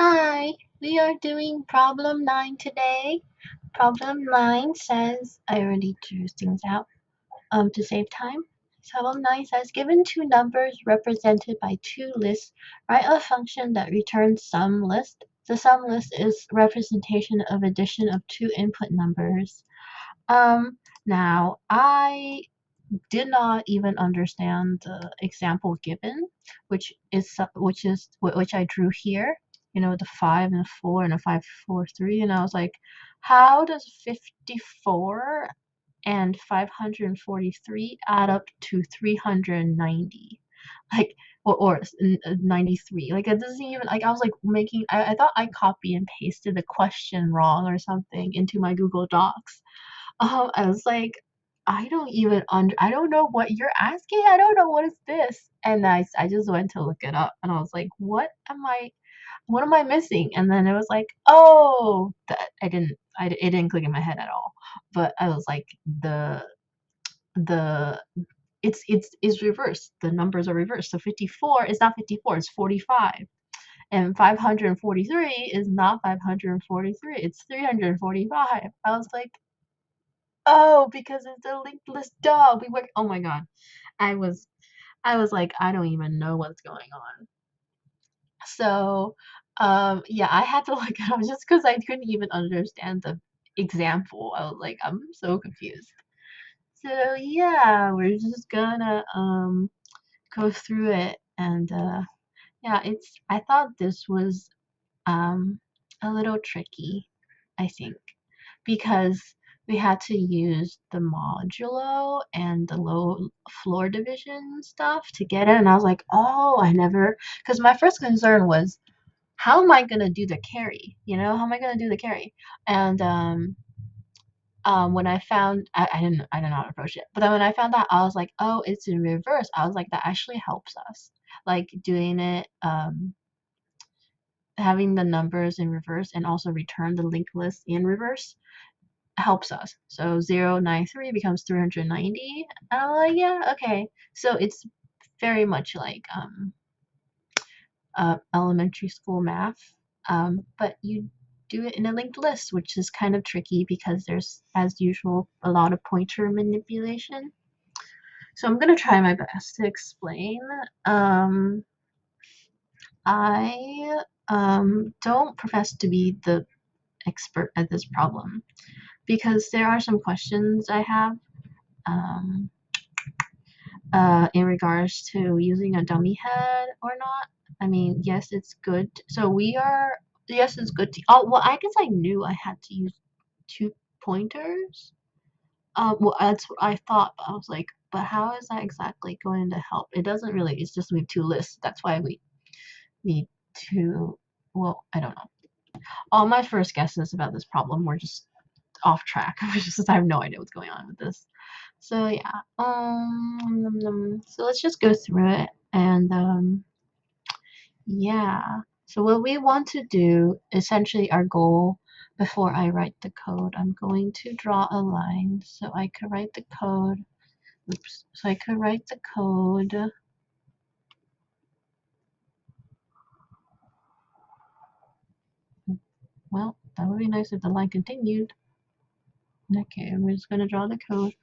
Hi, we are doing problem 9 today. Problem 9 says, I already drew things out to save time. Problem 9 says, given two numbers represented by two lists, write a function that returns sum list. The sum list is representation of addition of two input numbers. Now I did not even understand the example given, which I drew here. You know, the 5 and 4 and a 5, 4, 3, and I was like, how does 54 and 543 add up to 390? Like, or 93. Like, it doesn't even, like, I was like I thought I copy and pasted the question wrong or something into my Google Docs. I was like, I don't know what you're asking. I don't know what is this. And I just went to look it up and I was like, what am I missing? And then it was like, oh, that it didn't click in my head at all. But I was like, the it's reversed. The numbers are reversed. So 54 is not 54, it's 45. And 543 is not 543, it's 345. I was like, oh, because it's a linked list. Duh. Oh my god. I was I was like, I don't even know what's going on. So, yeah, I had to look it up just because I couldn't even understand the example. I was like, I'm so confused. So yeah, we're just gonna go through it and yeah, I thought this was um a little tricky, I think, because we had to use the modulo and the low floor division stuff to get it. And I was like, oh, because my first concern was, how am I going to do the carry? How am I going to do the carry? And when I didn't know how to approach it. But then when I found out, I was like, oh, it's in reverse. I was like, that actually helps us. Like doing it, having the numbers in reverse and also return the linked list in reverse helps us. So 093 becomes 390. And I'm like, yeah, okay. So it's very much like elementary school math, but you do it in a linked list, which is kind of tricky because there's, as usual, a lot of pointer manipulation. So I'm going to try my best to explain. I don't profess to be the expert at this problem because there are some questions I have. Um, in regards to using a dummy head or not. I mean, yes, it's good. Yes, it's good to, oh, well, I guess I knew I had to use two pointers. Well, that's what I thought, but I was like, but how is that exactly going to help? It doesn't really, it's just we have two lists. That's why we need to, well, I don't know. All my first guesses about this problem were just off track. I have no idea what's going on with this. So yeah, so let's just go through it and yeah. So what we want to do, essentially our goal, before I write the code, I'm going to draw a line so I could write the code. Oops. So I could write the code. Well, that would be nice if the line continued. Okay, we're just gonna draw the code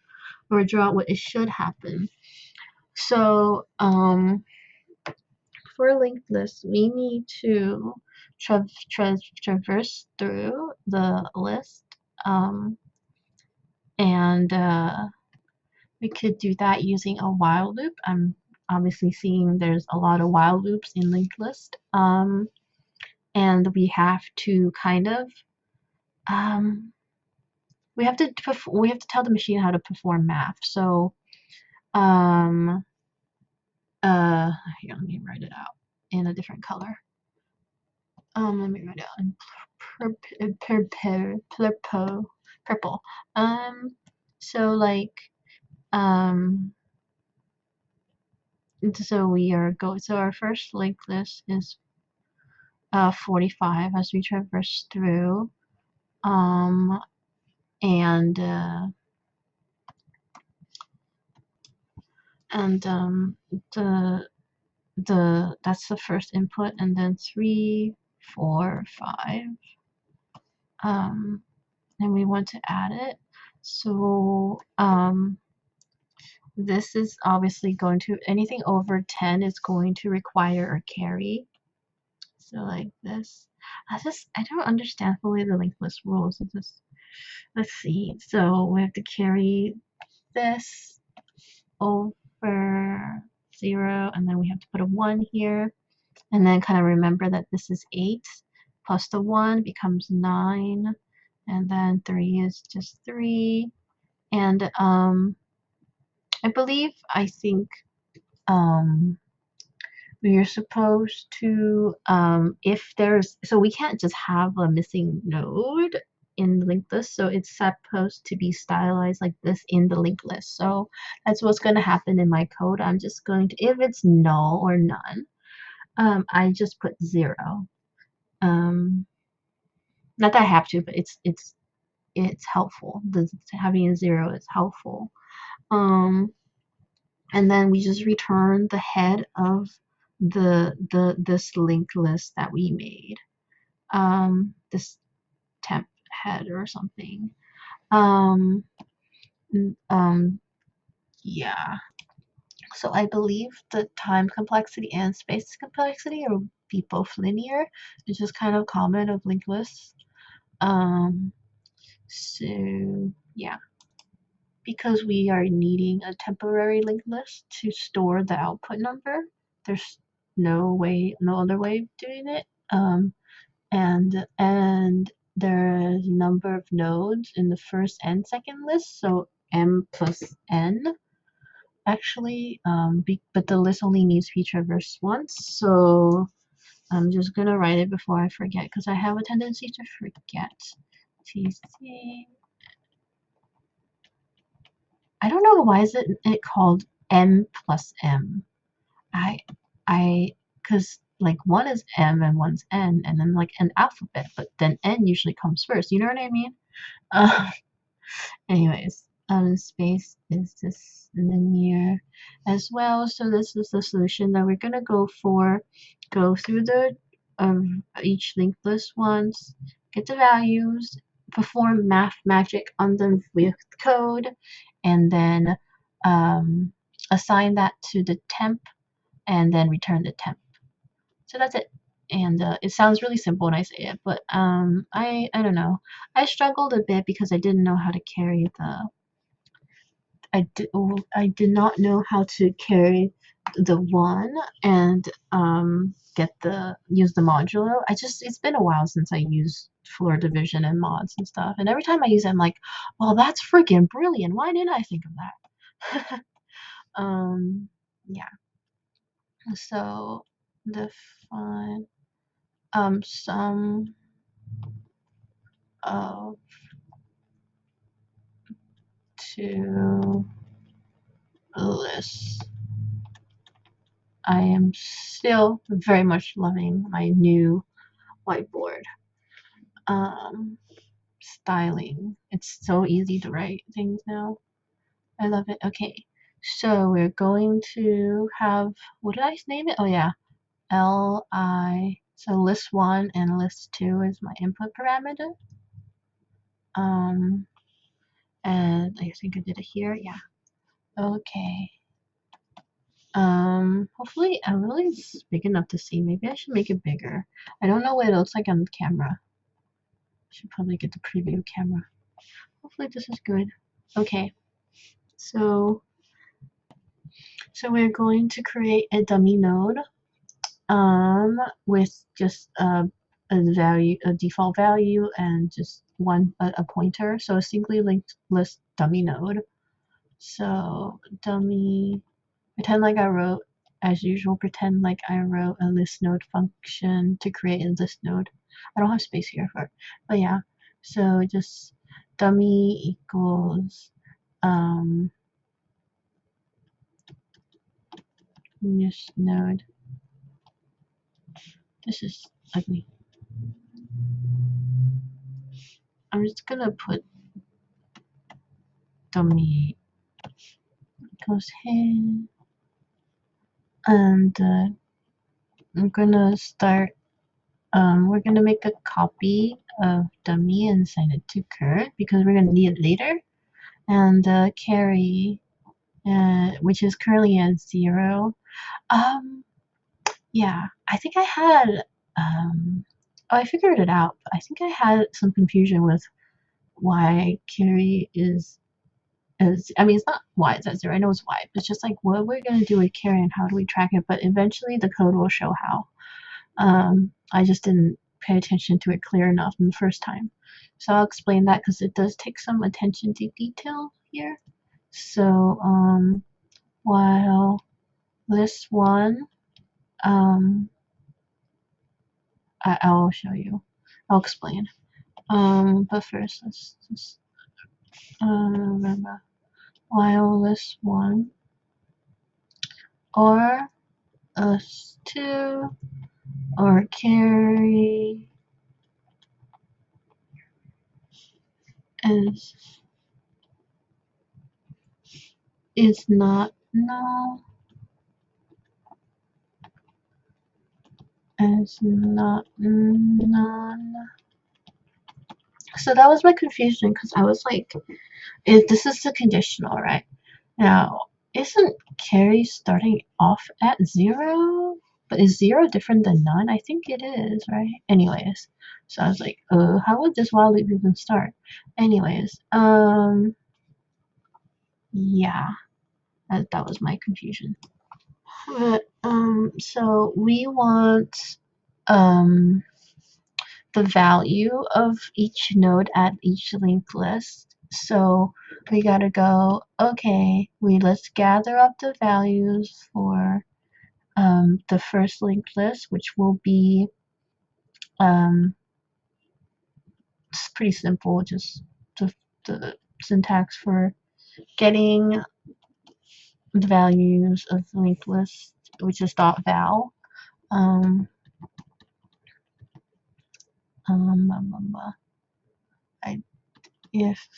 or draw what it should happen. So, for a linked list, we need to traverse through the list, and we could do that using a while loop. I'm obviously seeing there's a lot of while loops in linked list, and we have to kind of we have to tell the machine how to perform math. So here, let me write it out in a different color. Let me write it out in purple. So like, so so our first linked list is 45 as we traverse through, and the that's the first input, and then 3, 4, 5. And we want to add it. So this is obviously going to, anything over 10 is going to require a carry. So like this. I don't understand fully the linked list rules. It's just, let's see. So we have to carry this over 0, and then we have to put a 1 here. And then kind of remember that this is 8 plus the 1 becomes 9. And then 3 is just 3. And I think we are supposed to, if there's, so we can't just have a missing node in the linked list, so it's supposed to be stylized like this in the linked list. So that's what's going to happen in my code. I'm just going to, if it's null or none, I just put 0. Not that I have to, but it's helpful. Having a 0 is helpful. And then we just return the head of this linked list that we made. This temp head or something. Yeah. So I believe the time complexity and space complexity will be both linear. It's just kind of common of linked lists. So yeah, because we are needing a temporary linked list to store the output number, there's no other way of doing it. And there's a number of nodes in the first and second list, so m plus n actually, but the list only needs to be traversed once, so I'm just gonna write it before I forget, because I have a tendency to forget. TC. I don't know why is it called m plus m. Because like one is m and one's n, and then like an alphabet, but then n usually comes first. You know what I mean? Anyways, space is this linear as well. So this is the solution that we're gonna go for. Go through the each linked list once, get the values, perform math magic on them with code, and then assign that to the temp, and then return the temp. So that's it. And it sounds really simple when I say it, but I don't know. I struggled a bit because I didn't know how to carry the. I did not know how to carry the 1 and use the modulo. It's been a while since I used floor division and mods and stuff, and every time I use it, I'm like, well, that's freaking brilliant. Why didn't I think of that? Yeah. So define sum of 2 lists. I am still very much loving my new whiteboard. Styling. It's so easy to write things now. I love it. Okay, so we're going to have, what did I name it? Oh yeah, li. So list 1 and list 2 is my input parameter. And I think I did it here. Yeah. Okay. Hopefully, it's big enough to see. Maybe I should make it bigger. I don't know what it looks like on the camera. Should probably get the preview camera. Hopefully this is good. Okay. So we're going to create a dummy node with just a default value, and just a pointer. So a singly linked list dummy node. So dummy, pretend like I wrote, as usual, pretend like I wrote a list node function to create a list node. I don't have space here for it, but yeah. So just dummy equals list node. This is ugly. I'm just gonna put dummy equals here, and I'm gonna start we're gonna make a copy of dummy and send it to Kurt because we're gonna need it later. And carry, which is currently at 0. Yeah, I think I had, oh, I figured it out. I think I had some confusion with why carry is, I mean, it's not why it's at 0. I know it's why. It's just like what we're gonna do with carry and how do we track it. But eventually the code will show how. I just didn't pay attention to it clear enough in the first time. So I'll explain that because it does take some attention to detail here. So while this one, I'll show you. I'll explain. But first, let's just remember while this one or us two or carry is not null, is not none. So that was my confusion because I was like, this is the conditional, right? Now, isn't carry starting off at 0? But is 0 different than none? I think it is, right? Anyways, so I was like, how would this while loop even start? Anyways, yeah, that was my confusion. But, so we want, the value of each node at each linked list. So we gotta go, okay, let's gather up the values for the first linked list, which will be, it's pretty simple, just the syntax for getting the values of the linked list, which is .val. If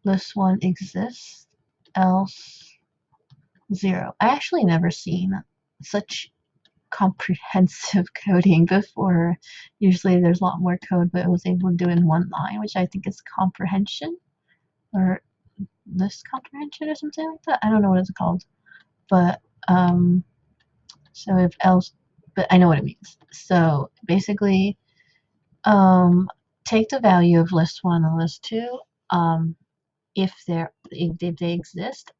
list one exists, else 0. I actually never seen such comprehensive coding before. Usually there's a lot more code, but it was able to do in one line, which I think is comprehension or list comprehension or something like that. I don't know what it's called, but so if else, but I know what it means. So basically, take the value of list 1 and list 2, if they exist.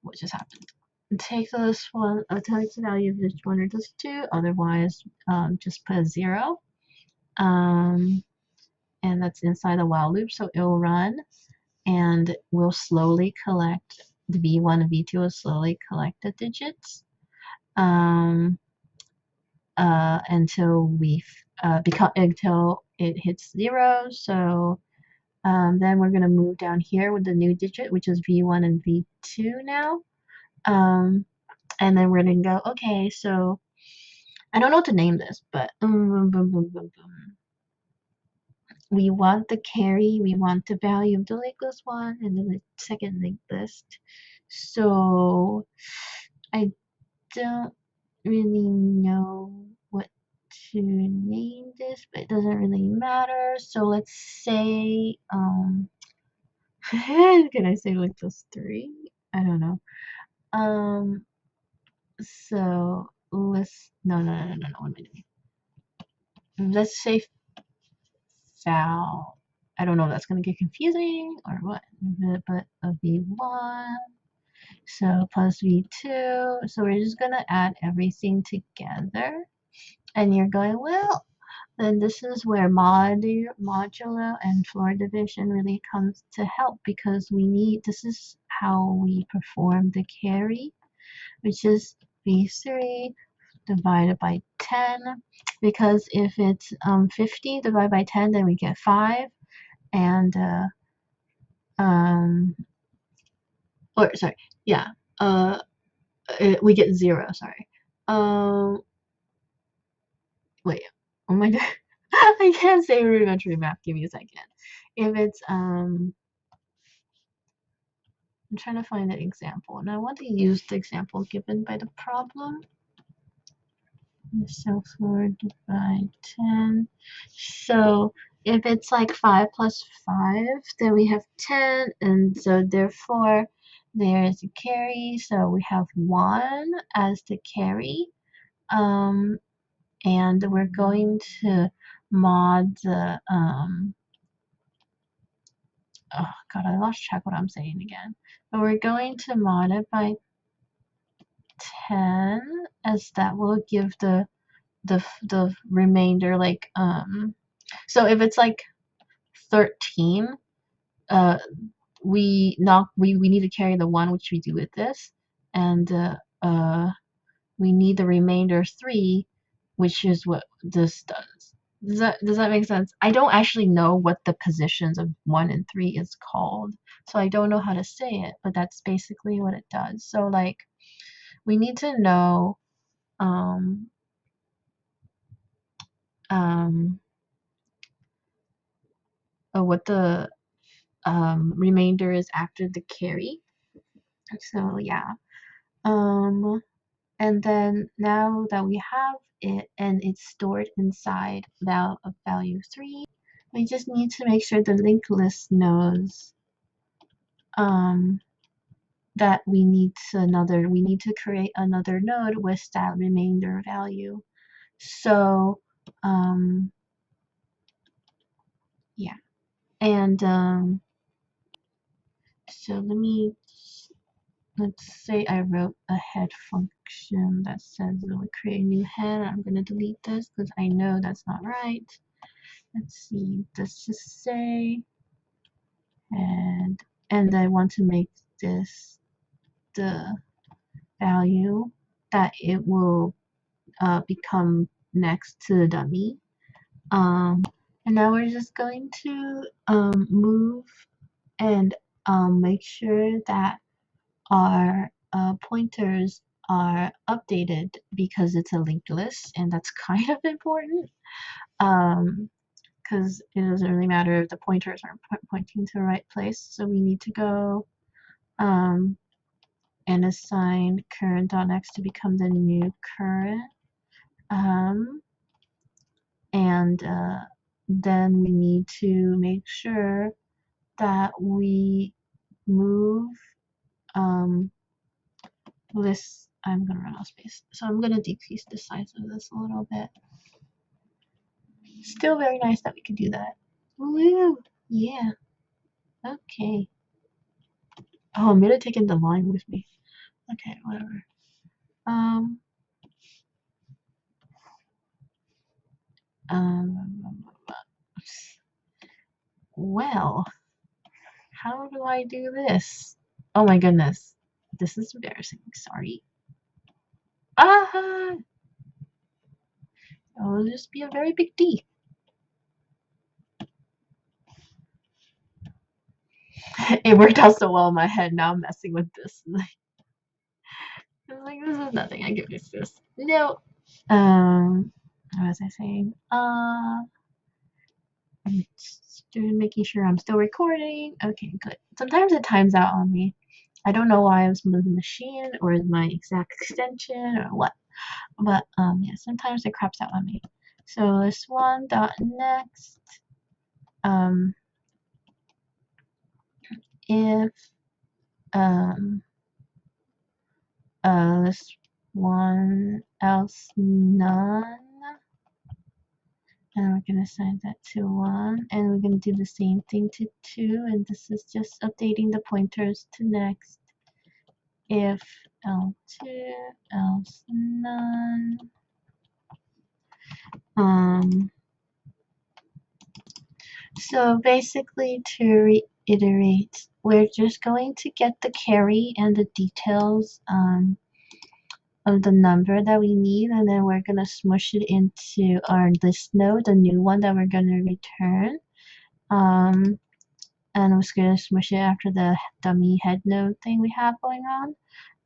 What just happened? Take this one, take the value of this 1 or this 2, otherwise just put a 0. And that's inside the while loop, so it will run and we'll slowly collect the v1 and v2 will slowly collect the digits until until it hits 0. So then we're going to move down here with the new digit, which is v1 and v2 now. And then we're going to go, okay, so I don't know what to name this, but we want the carry, we want the value of the linked list 1 and then the second linked list. So I don't really know what to name this, but it doesn't really matter. So let's say, can I say linked list 3? I don't know. So let's, no, what am I doing? Let's say val. I don't know if that's going to get confusing or what, but a v1, so plus v2. So we're just going to add everything together. And you're going, well, then this is where modulo and floor division really comes to help, because this is how we perform the carry, which is v3 divided by 10, because if it's 50 divided by 10, then we get 5, and or sorry, yeah, we get 0, sorry. Wait, oh my god, I can't say rudimentary math, give me a second. If it's I'm trying to find an example, and I want to use the example given by the problem. So 4 divided 10. So if it's like 5 plus 5, then we have 10, and so therefore there's a carry, so we have 1 as the carry. And we're going to mod the oh god, I lost track what I'm saying again. But we're going to mod it by 10, as that will give the remainder, like so if it's like 13, we need to carry the 1, which we do with this, and we need the remainder 3, which is what this does. Does that make sense? I don't actually know what the positions of 1 and 3 is called, so I don't know how to say it, but that's basically what it does. So like we need to know what the remainder is after the carry. So yeah. And then now that we have it and it's stored inside of value 3, we just need to make sure the linked list knows that we need to create another node with that remainder value. So yeah. And so let's say I wrote a head function that says it would create a new head. I'm going to delete this because I know that's not right. Let's see, let's just say, and I want to make this the value that it will become next to the dummy. And now we're just going to move and make sure that our pointers are updated, because it's a linked list, and that's kind of important. Because it doesn't really matter if the pointers aren't pointing to the right place. So we need to go and assign current.next to become the new current. And then we need to make sure that we move this. I'm going to run out of space, so I'm going to decrease the size of this a little bit. Still very nice that we could do that. Woo! Yeah. Okay. Oh, I'm gonna take in the line with me. Okay, whatever. Well, how do I do this? Oh my goodness. This is embarrassing. Sorry. Ah! It'll just be a very big D. It worked out so well in my head. Now I'm messing with this. I'm like, this is nothing. I give this. No. What was I saying? I'm making sure I'm still recording. Okay, good. Sometimes it times out on me. I don't know why, it's the machine or my exact extension or what. But yeah, sometimes it craps out on me. So this one dot next if this one else none, and we're gonna assign that to 1, and we're gonna do the same thing to 2, and this is just updating the pointers to next if L2 else none. So basically, to reiterate, we're just going to get the carry and the details of the number that we need, and then we're gonna smush it into our list node, the new one that we're gonna return. And we're just gonna smush it after the dummy head node thing we have going on,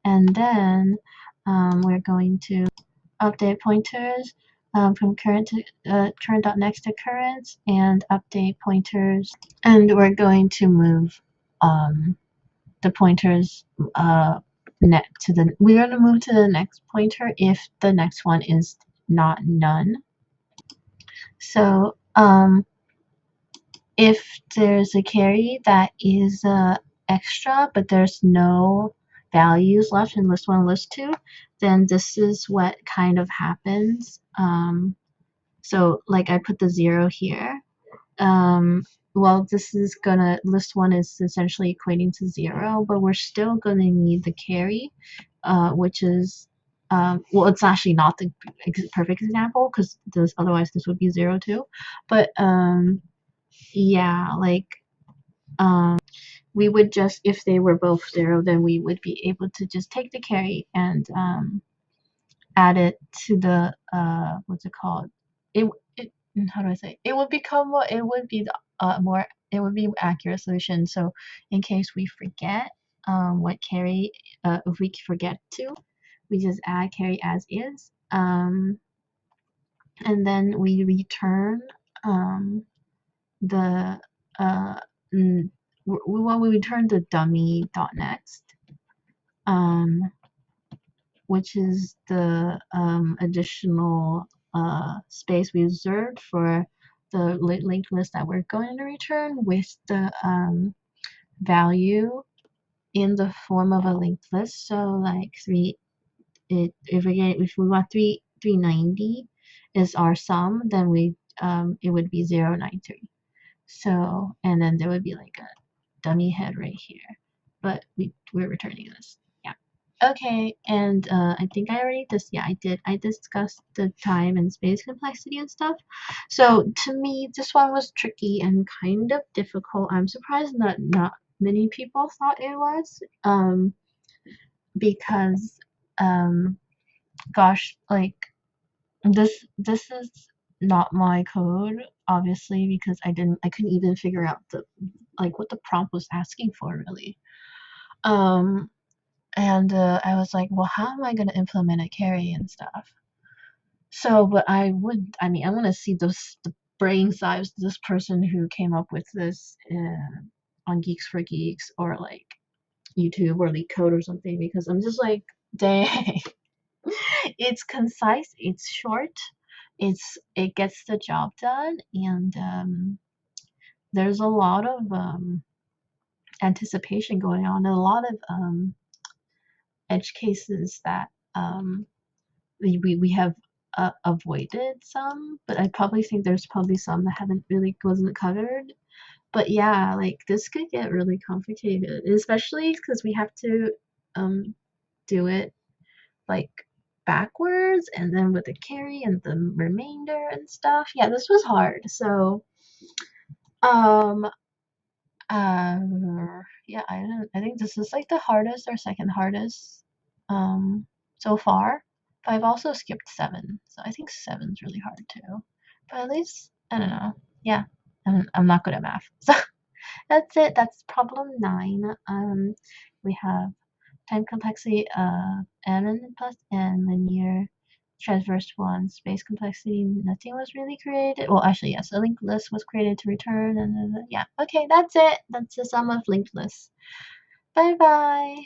and then we're going to update pointers from current to current.next to current, and update pointers, and we're going to move the pointers net to the, we're going to move to the next pointer if the next one is not none. So if there's a carry that is extra but there's no values left in list 1 list 2, then this is what kind of happens. So like I put the 0 here. Well, this is gonna, list 1 is essentially equating to 0, but we're still gonna need the carry, which is, well, it's actually not the perfect example because otherwise this would be 0 too. But yeah, like we would just, if they were both 0, then we would be able to just take the carry and add it to the what's it called? It how do I say? It would become what it would be the more, it would be accurate solution. So in case we forget what carry, if we forget to, we just add carry as is, and then we return the well, we return the dummy dot next, which is the additional space we reserved for the linked list that we're going to return with the value in the form of a linked list. So like if we want 390 is our sum, then we it would be 093. So, and then there would be like a dummy head right here, but we're returning this. Yeah. Okay, and I think I already I discussed the time and space complexity and stuff. So to me, this one was tricky and kind of difficult. I'm surprised that not many people thought it was, because gosh, like this is not my code, obviously, because I couldn't even figure out what the prompt was asking for, really. And I was like, well, how am I going to implement a carry and stuff? So, but I want to see the brain size of this person who came up with this on Geeks for Geeks or like YouTube or LeetCode or something, because I'm just like, dang. It's concise, it's short, it gets the job done, and there's a lot of anticipation going on, and a lot of edge cases that we have avoided some, but I probably think there's probably some that wasn't covered. But yeah, like this could get really complicated, especially because we have to do it like backwards and then with the carry and the remainder and stuff. Yeah, this was hard. So yeah, I think this is like the hardest or second hardest so far. But I've also skipped 7, so I think 7's really hard too. But at least I don't know. Yeah, I'm not good at math. So that's it. That's problem 9. We have time complexity n plus n, linear transverse 1, space complexity, nothing was really created. Well, actually, yes, a linked list was created to return, and yeah. Okay, that's it. That's the sum of linked lists. Bye bye.